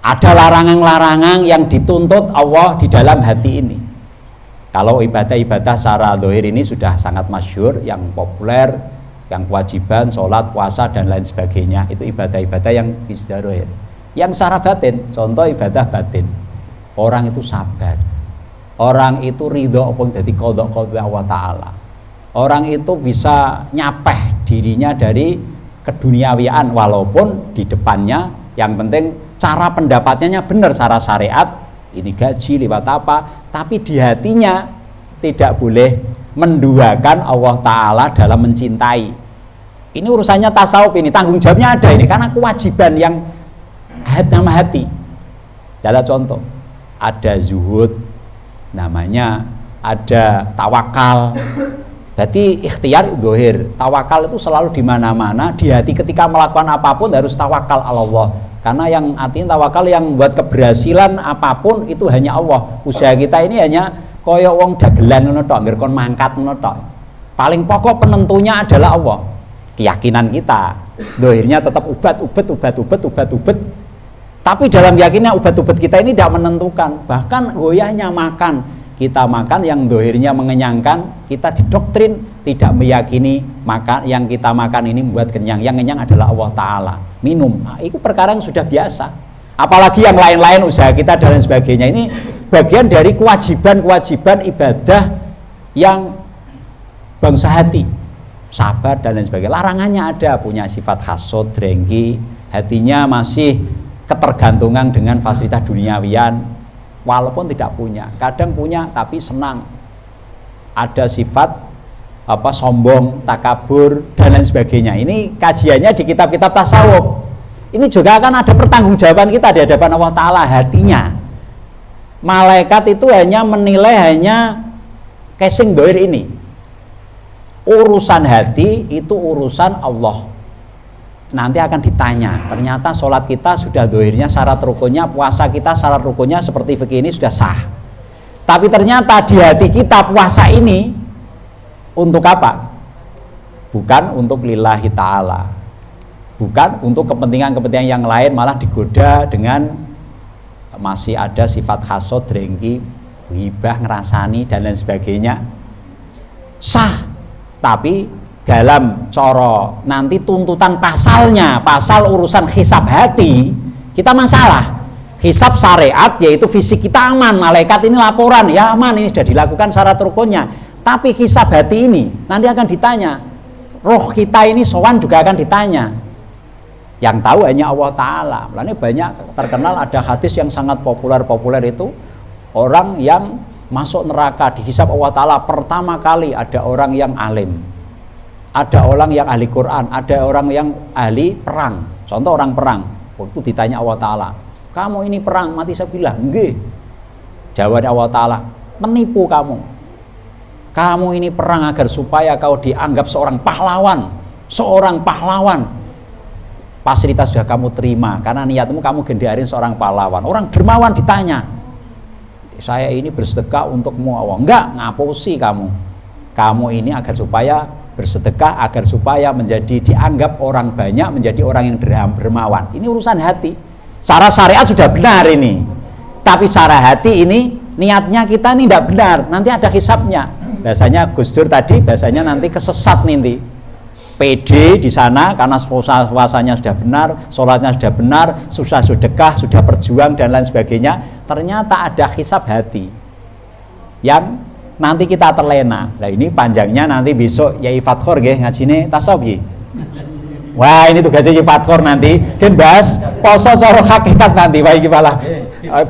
Ada larangan-larangan yang dituntut Allah di dalam hati ini. Kalau ibadah-ibadah secara zahir ini sudah sangat masyhur, yang populer, yang kewajiban, sholat, puasa dan lain sebagainya, itu ibadah-ibadah yang fisdahir. Yang secara batin, contoh ibadah batin, orang itu sabar, orang itu ridho apa jadi qadha Allah Ta'ala, orang itu bisa nyapeh dirinya dari keduniawian walaupun di depannya yang penting cara pendapatnya benar secara syariat, ini gaji lewat apa, tapi di hatinya tidak boleh menduakan Allah Ta'ala dalam mencintai. Ini urusannya tasawuf, ini tanggung jawabnya ada ini karena kewajiban yang nama hati. Jalan contoh, ada zuhud namanya, ada tawakal. Jadi ikhtiar dohir, tawakal itu selalu di mana-mana, di hati ketika melakukan apapun harus tawakal Allah. Karena yang artinya tawakal yang buat keberhasilan apapun itu hanya Allah. Usaha kita ini hanya koyo wong dagelan ngono tok, ngger kon mangkat ngono tok. Paling pokok penentunya adalah Allah. Keyakinan kita, dohirnya tetap ubat. Tapi dalam yakinnya ubat-ubat kita ini tidak menentukan. Bahkan goyahnya makan. Kita makan yang dohirnya mengenyangkan, kita didoktrin tidak meyakini makan yang kita makan ini membuat kenyang. Yang kenyang adalah Allah Ta'ala. Minum, itu perkara yang sudah biasa. Apalagi yang lain-lain usaha kita dan lain sebagainya. Ini bagian dari kewajiban-kewajiban ibadah yang bangsa hati, sabar dan lain sebagainya. Larangannya ada, punya sifat hasud, drengki, hatinya masih ketergantungan dengan fasilitas duniawian. Walaupun tidak punya, kadang punya tapi senang. Ada sifat sombong, takabur dan lain sebagainya. Ini kajiannya di kitab-kitab tasawuf. Ini juga akan ada pertanggungjawaban kita di hadapan Allah Ta'ala, hatinya. Malaikat itu hanya menilai hanya casing dohir ini. Urusan hati itu urusan Allah. Nanti akan ditanya, ternyata sholat kita sudah dohirnya syarat rukunnya, puasa kita syarat rukunnya seperti fikih ini sudah sah, tapi ternyata di hati kita puasa ini untuk apa? Bukan untuk lillahi ta'ala, bukan untuk kepentingan-kepentingan yang lain, malah digoda dengan masih ada sifat hasud, drengki, hibah, ngerasani dan lain sebagainya. Sah, tapi dalam coro nanti tuntutan pasalnya, pasal urusan hisab hati kita masalah. Hisab syariat yaitu fisik kita aman, malaikat ini laporan ya aman, ini sudah dilakukan syarat rukunnya. Tapi hisab hati ini nanti akan ditanya, roh kita ini sowan juga akan ditanya. Yang tahu hanya Allah Ta'ala. Makanya banyak terkenal ada hadis yang sangat populer itu, orang yang masuk neraka dihisab Allah Ta'ala pertama kali ada orang yang alim, ada orang yang ahli Quran, ada orang yang ahli perang. Contoh orang perang, waktu ditanya Allah Ta'ala, kamu ini perang mati sabillah? Nggih. Jawabnya Allah Ta'ala, menipu kamu. Kamu ini perang agar supaya kau dianggap seorang pahlawan. Fasilitas sudah kamu terima karena niatmu kamu gendarin seorang pahlawan. Orang dermawan ditanya, saya ini bersedekah untukmu Allah. Enggak, ngapusi kamu. Kamu ini agar supaya bersedekah, agar supaya menjadi dianggap orang banyak, menjadi orang yang dermawan. Ini urusan hati. Secara syariat sudah benar ini, tapi secara hati ini niatnya kita ini tidak benar. Nanti ada hisabnya. Bahasanya Gus Dur tadi, bahasanya nanti kesesat nanti. PD di sana karena puasanya sudah benar, sholatnya sudah benar, susah sedekah, sudah berjuang dan lain sebagainya. Ternyata ada hisab hati yang nanti kita terlena. Nah ini panjangnya nanti besok Yai Fathor nggih ngajine tasawuf nggih. Wah ini tugasnya Yai Fathor nanti gen bahas poso cara hakikat nanti. Wah iki malah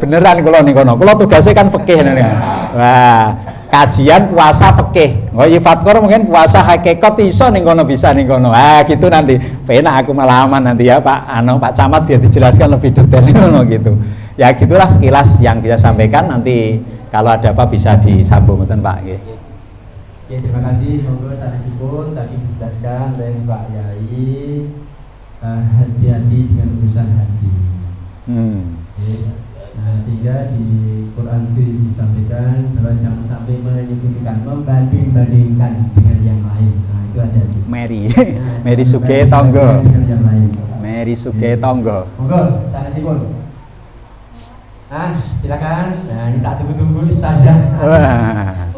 beneran kula ning kono. Kula tugasnya kan fikih. Wah, kajian puasa fikih. Ngoyi fatkur mungkin puasa hakikat iso ning kono bisa ning kono. Gitu nanti. Penak aku malaman nanti ya Pak Pak Camat biar dijelaskan lebih detail ngono gitu. Ya gitulah sekilas yang bisa sampaikan, nanti kalau ada apa bisa disambung ngoten Pak nggih. Ya, terima kasih. Monggo sanesipun tadi dijelaskan oleh Pak Yai, hati-hati dengan urusan hati. Ya. Nah, sehingga di Quran itu disampaikan bahwa jangan sampai menyebutkan membanding-bandingkan dengan yang lain. Nah, itu ada. Mary, Nah, Mary Suge Tonggo. Dengan yang lain. Mary Suge Tonggo. Monggo sanesipun. Silakan. Nah, ini tak tunggu-tunggu Ustazah. Wah.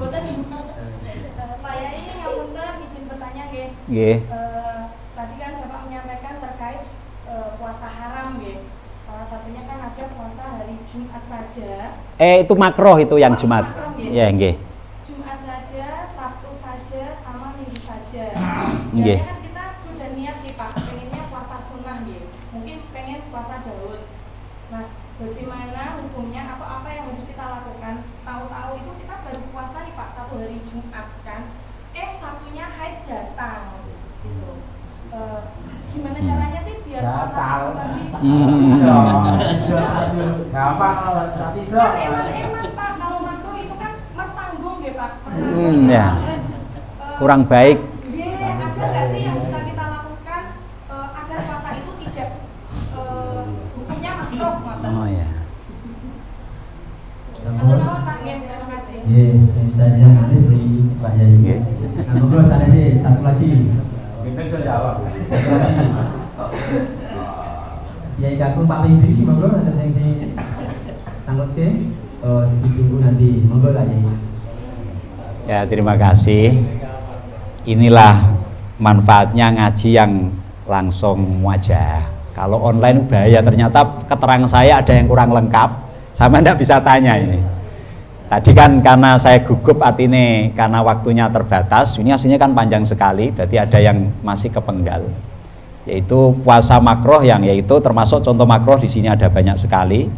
Pak Yai ngapunten izin bertanya nggih. Nggih. Tadi kan Bapak menyampaikan terkait puasa haram nggih. Salah satunya kan ada puasa hari Jumat saja. Itu makruh itu yang Jumat. Ya, nggih. Jumat saja, Sabtu saja, sama Minggu saja. Nggih. Kan kita sudah niat nih Pak, pengennya puasa sunnah nggih. Mungkin pengen puasa Daud. Nah, bagaimana hukumnya atau apa yang harus kita lakukan? Tahu-tahu itu kita baru puasa nih Pak, satu hari Jumat kan. Sabtunya haid datang gitu. Gimana caranya sih biar puasa itu tadi? Gampang kalau kasih dong. Emang Pak, kalau makruh itu kan mertanggung ya Pak. Ya. Kurang baik. Ada nggak sih yang bisa kita lakukan agar puasa itu tidak hukumnya makruh? Oh ya. Teman-teman Pak, terima kasih. Ustazah Anis di Pak Yai. Nah, monggo sanesih satu lagi. Satu lagi. Yai Kakung Pak Lindi, monggo ada yang ditangkutke. Ditunggu nanti. Monggo Pak Yai. Ya, terima kasih. Inilah manfaatnya ngaji yang langsung wajah. Kalau online bahaya, ternyata keterangan saya ada yang kurang lengkap, sama ndak bisa tanya ini. Tadi kan karena saya gugup artinya karena waktunya terbatas, ini aslinya kan panjang sekali, berarti ada yang masih kepenggal. Yaitu puasa makruh yang yaitu termasuk contoh makruh di sini ada banyak sekali,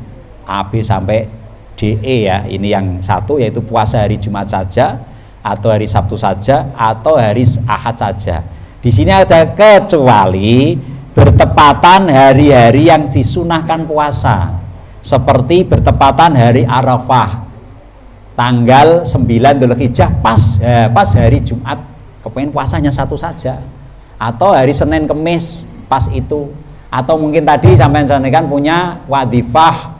A, B sampai D, E ya. Ini yang satu yaitu puasa hari Jumat saja, atau hari Sabtu saja, atau hari Ahad saja. Di sini ada kecuali bertepatan hari-hari yang disunahkan puasa, seperti bertepatan hari Arafah tanggal 9 Dzulhijjah pas hari Jumat, kepengen puasanya satu saja, atau hari Senin Kemis pas itu, atau mungkin tadi sampai sampaikan punya wadifah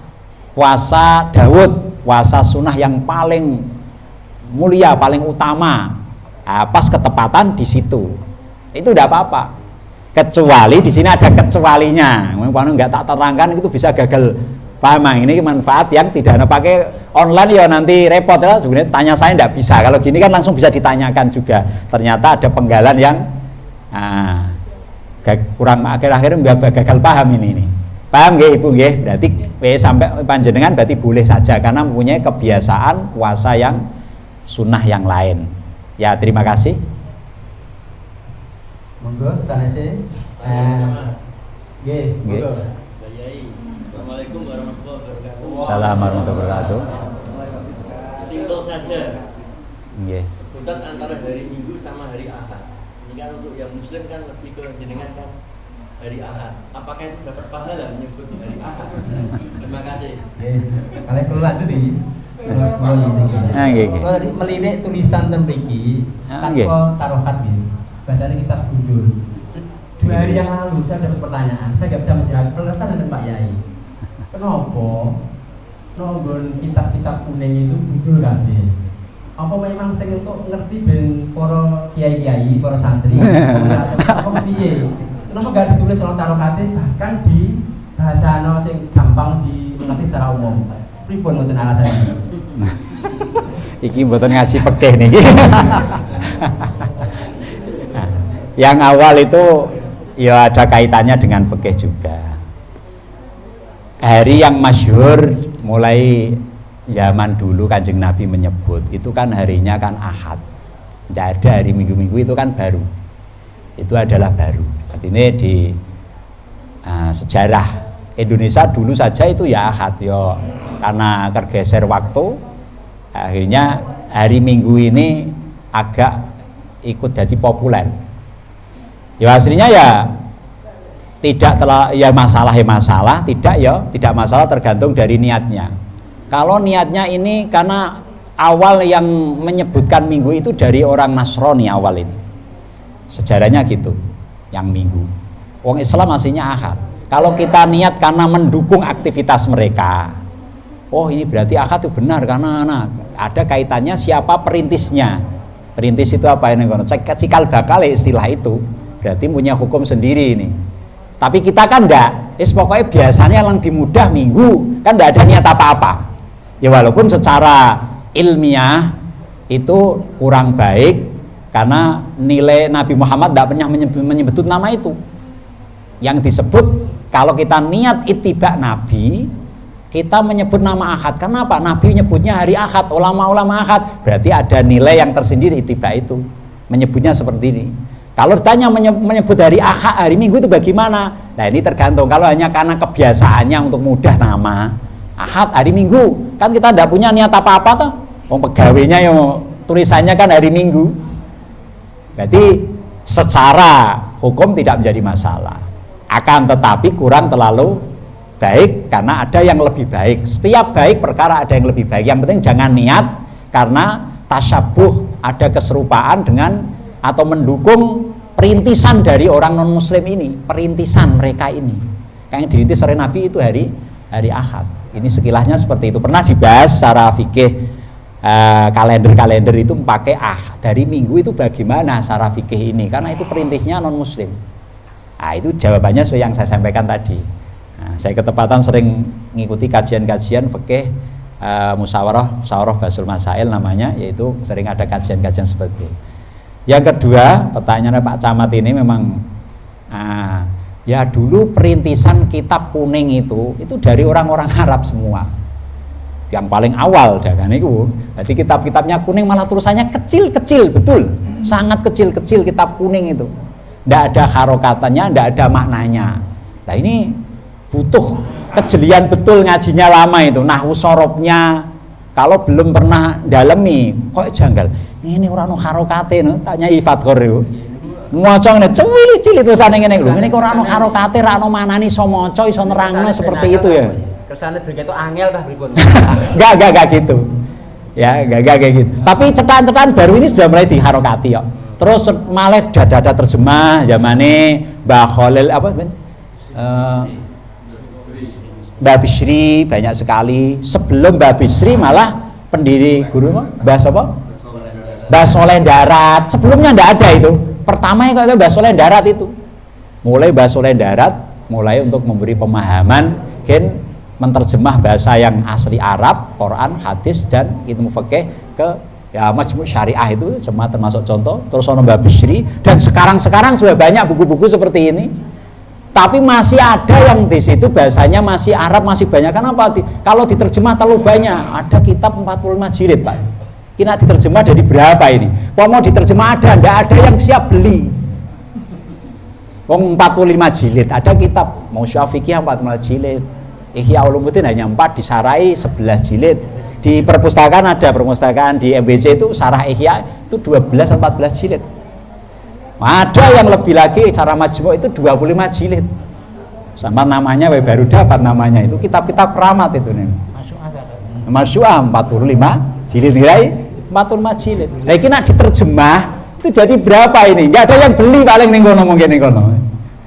puasa Daud, puasa sunnah yang paling mulia, paling utama, pas ketepatan di situ, itu tidak apa-apa. Kecuali di sini ada kecualinya, kalau nggak tak terangkan itu bisa gagal paham. Ini manfaat yang tidak ada pakai online ya nanti repot ya. Sebenarnya tanya saya tidak bisa, kalau gini kan langsung bisa ditanyakan juga. Ternyata ada penggalan yang kurang, akhir-akhir nggak gagal paham ini. Paham nggih Ibu nggih? Berarti sampai panjenengan berarti boleh saja karena mempunyai kebiasaan puasa yang sunnah yang lain. Ya, terima kasih. Monggo sanesih. Nggih, monggo. Assalamualaikum warahmatullahi wabarakatuh. Assalamualaikum warahmatullahi wabarakatuh. Simpel saja. Nggih. Sebutan antara hari Minggu sama hari Ahad. Ini kan untuk yang Muslim kan lebih ke jenengan kan hari Ahad. Apakah itu dapat pahala menyebut hari Ahad? Terima kasih. Kalian perlu lanjut iki. Terus Nggih. tadi melirik tulisan ten mriki tanpa tarokat gitu. Bahasanya kita mundur. 2 hari yang lalu saya dapat pertanyaan, saya nggak bisa menjawab. Perasaan dengan Pak Yai. Kenapa nonggon kitab-kitab kuning itu budul kabeh? Apa memang sing untuk ngerti ben para kiai-kiai, para santri? Apa piye? Kenapa gak ditulis orang tarokate bahkan di bahasana sing gampang dimengerti secara umum? Pripun ngoten alasannya? Iki mboten ngaji fikih niki. Yang awal itu ya ada kaitannya dengan fikih juga. Hari yang masyhur mulai zaman dulu Kanjeng Nabi menyebut itu kan harinya kan Ahad. Tidak ada hari minggu-minggu itu kan baru. Itu adalah baru. Artinya di sejarah Indonesia dulu saja itu ya Ahad ya, karena tergeser waktu akhirnya hari Minggu ini agak ikut jadi populer. Ya aslinya ya tidak telah ya masalah, tidak masalah tergantung dari niatnya. Kalau niatnya ini karena awal yang menyebutkan Minggu itu dari orang Nasrani awal ini. Sejarahnya gitu, yang Minggu. Wong Islam aslinya Ahad. Kalau kita niat karena mendukung aktivitas mereka, oh ini berarti Ahad itu benar karena ada kaitannya siapa perintisnya. Perintis itu apa ini? Cikal bakal istilah itu berarti punya hukum sendiri ini. Tapi kita kan enggak, pokoknya biasanya yang lebih mudah Minggu, kan enggak ada niat apa-apa. Ya walaupun secara ilmiah itu kurang baik karena nilai Nabi Muhammad tidak pernah menyebut nama itu. Yang disebut kalau kita niat ittiba Nabi, kita menyebut nama Ahad. Kenapa? Nabi menyebutnya hari Ahad, ulama-ulama Ahad, berarti ada nilai yang tersendiri ittiba itu. Menyebutnya seperti ini. Kalau ditanya menyebut hari Ahad, hari Minggu itu bagaimana? Nah ini tergantung. Kalau hanya karena kebiasaannya untuk mudah nama Ahad, hari Minggu, kan kita tidak punya niat apa-apa toh. Pegawainya yang tulisannya kan hari Minggu. Berarti secara hukum tidak menjadi masalah. Akan tetapi kurang terlalu baik karena ada yang lebih baik. Setiap baik perkara ada yang lebih baik. Yang penting jangan niat karena tasyabuh, ada keserupaan dengan atau mendukung perintisan dari orang non muslim ini, perintisan mereka ini. Yang dirintis oleh Nabi itu hari Ahad. Ini sekilahnya seperti itu. Pernah dibahas secara fikih kalender itu pakai dari Minggu itu bagaimana secara fikih ini, karena itu perintisnya non muslim. Nah itu jawabannya sesuai yang saya sampaikan tadi. Nah, saya ketepatan sering mengikuti kajian-kajian fikih musyawarah Basul Masail namanya, yaitu sering ada kajian-kajian seperti itu. Yang kedua, pertanyaannya Pak Camat ini memang ya dulu perintisan kitab kuning itu dari orang-orang Arab semua. Yang paling awal kan itu. Jadi kitab-kitabnya kuning malah tulisannya kecil-kecil betul. Sangat kecil-kecil kitab kuning itu. Tidak ada harokatannya, tidak ada maknanya. Nah ini butuh kejelian betul ngajinya lama itu. Nahwu sorobnya kalau belum pernah dalemi kok janggal. Ini orang harokate no, tanya Ifat Koryo. Maca ngene cilik-cilik tulisane ngene lho. Ngene kok ora ono harokate, ora ono manani iso maca, iso nerangno seperti itu ya. Kersane dhewe itu angel tah pripun? Enggak gitu. Ya, enggak kayak gitu. Tapi cetakan-cetakan baru ini sudah mulai diharokati kok. Terus malah ada terjemah zamane Mbah Khalil apa Mbah Bisri banyak sekali. Sebelum Mbah Bisri malah pendiri guru Mbah apa? Mbah Soleh Darat. Sebelumnya enggak ada itu. Pertama yang Mbah Soleh Darat itu. Mulai Mbah Soleh Darat mulai untuk memberi pemahaman menterjemah bahasa yang asli Arab, Quran, hadis dan ilmu fikih ke ya majmu' syariah itu cuma termasuk contoh. Terus ono Mbah Bisri dan sekarang sudah banyak buku-buku seperti ini. Tapi masih ada yang di situ bahasanya masih Arab, masih banyak. Kenapa? Kalau diterjemah terlalu banyak. Ada kitab 45 jilid, Pak. Kira diterjemah dari berapa ini? Mau diterjemah ada, enggak ada yang siap beli. Wong 45 jilid, ada kitab mau Syafiqiyah 45 jilid. Ihya Ulumuddin hanya 4, disarai 11 jilid. Di perpustakaan ada perpustakaan di MBC itu Sarah Ihya itu 12 14 jilid. Ada yang lebih lagi cara majmu' itu 25 jilid. Sama namanya baru dapat namanya itu kitab-kitab keramat itu nih. Masyu'ah 45 jilid nilai 45 jilid. Nah ini nak diterjemah itu jadi berapa ini? Enggak ada yang beli paling ning kono mungkin ning kono.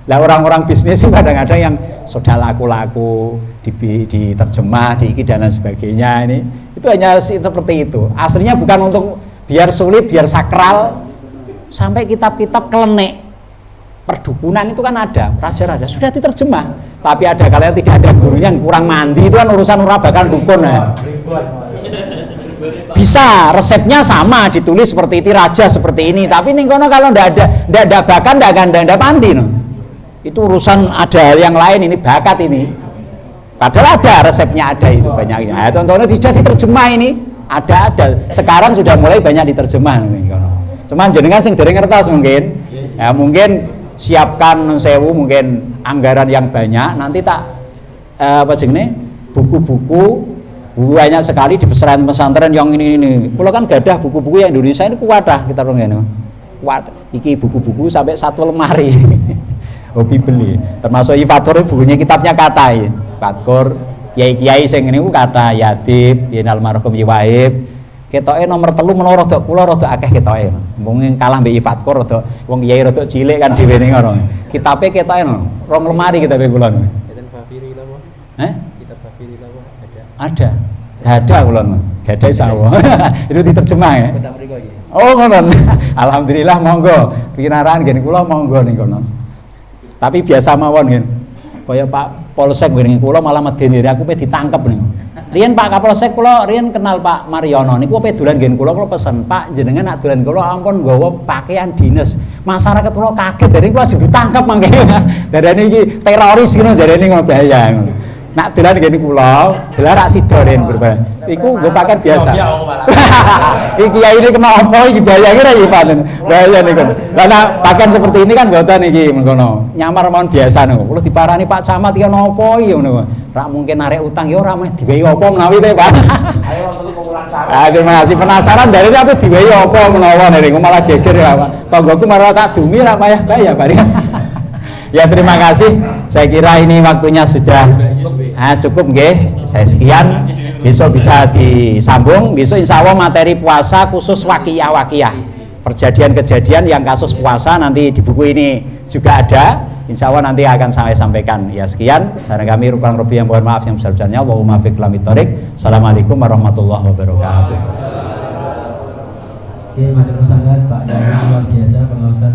Lah orang-orang bisnis itu kadang-kadang yang sudah laku-laku diterjemah, diiki dan lain sebagainya ini. Itu hanya seperti itu. Aslinya bukan untuk biar sulit, biar sakral. Sampai kitab-kitab kelenek perdukunan itu kan ada, raja-raja sudah diterjemah. Tapi ada kalian tidak ada gurunya yang kurang mandi, itu kan urusan ora bakal dukun ya. Bisa resepnya sama ditulis seperti itu, raja seperti ini, tapi ning kono kalau ndak ada bakat ndak mandi no. Itu urusan ada yang lain, ini bakat ini. Padahal ada resepnya, ada itu banyak. Nah, contohnya tidak diterjemah ini, ada. Sekarang sudah mulai banyak diterjemah ning kono. Cuman jenengan sing dereng ngertos mungkin. Ya mungkin siapkan sewu mungkin anggaran yang banyak, nanti tak apa jenenge buku-buku banyak sekali di pesantren yang ini. Kula kan gadah buku-buku yang Indonesia ini kuwadah kita ngene. Kuat iki buku-buku sampai 1 lemari. Hobi beli. Termasuk Ifatur bukunya kitabnya Katai. Fatkur kiai-kiai sing niku kata Yadib, yen almarhum Iwaib. Ketoke nomor 3 menawa rada kula rada akeh ketoke. Mung kalah mbek Ifatkur rada wong kiai rada cilik kan dhewe ning ngono. Kitabe ketoke 2 lemari kitabe kula. Kitab Fafiri lawa. Kitab Fafiri lawa ada. Ada kula. Gada sawah. Itu diterjemah ya. Kitab mriko iki. Oh ngono. Alhamdulillah monggo. Pinaran nggih kula monggo ning kono. Tapi biasa mawon nggih. Kaya Pak Polsek nggih kula malah medeni aku pe ditangkep niku. Riyen Pak Kapolsek kula riyen kenal Pak Mariono niku pe dolan nggih kula pesen, "Pak jenengan nak dolan kula ampun nggawa pakaian dinas." Masyarakat kula kaget dari kula sing ditangkep mangke. Darane iki teroris ngono jarene ngono bahaya ngono. Nak dolan nggih kula, dolan rak sida ren berbahan. Iku nggo pakaian biasa. Iki kiai ini kena apa iki bahaya kira iki Pak. Bahaya niku. Lah nak pakaian seperti ini kan mboten iki mengkono. Nyamar mawon biasa niku. Kula diparani Pak Camat iki napa iki ngono. Rak mungkin narik utang ya ora meh diwehi apa menawi teh Pak. Ayo untuk pengulang sama. Ah terima kasih penasaran dari aku diwehi apa menawa niku malah geger ya Pak. Tanggoku malah tak dumi ra payah bayar Pak. Ya terima kasih. Saya kira ini waktunya sudah cukup nggih. Saya sekian. Besok bisa disambung. Besok insya Allah materi puasa khusus wakiyah-wakiyah. Kejadian-kejadian yang kasus puasa nanti di buku ini juga ada. Insya Allah nanti akan saya sampaikan. Ya sekian. Saran kami kurang lebih yang mohon maaf yang besar-besarnya. Wa ma fiq lam thoriq. Assalamualaikum warahmatullahi wabarakatuh. Oke, matur sangat Pak Dari luar biasa pengawasan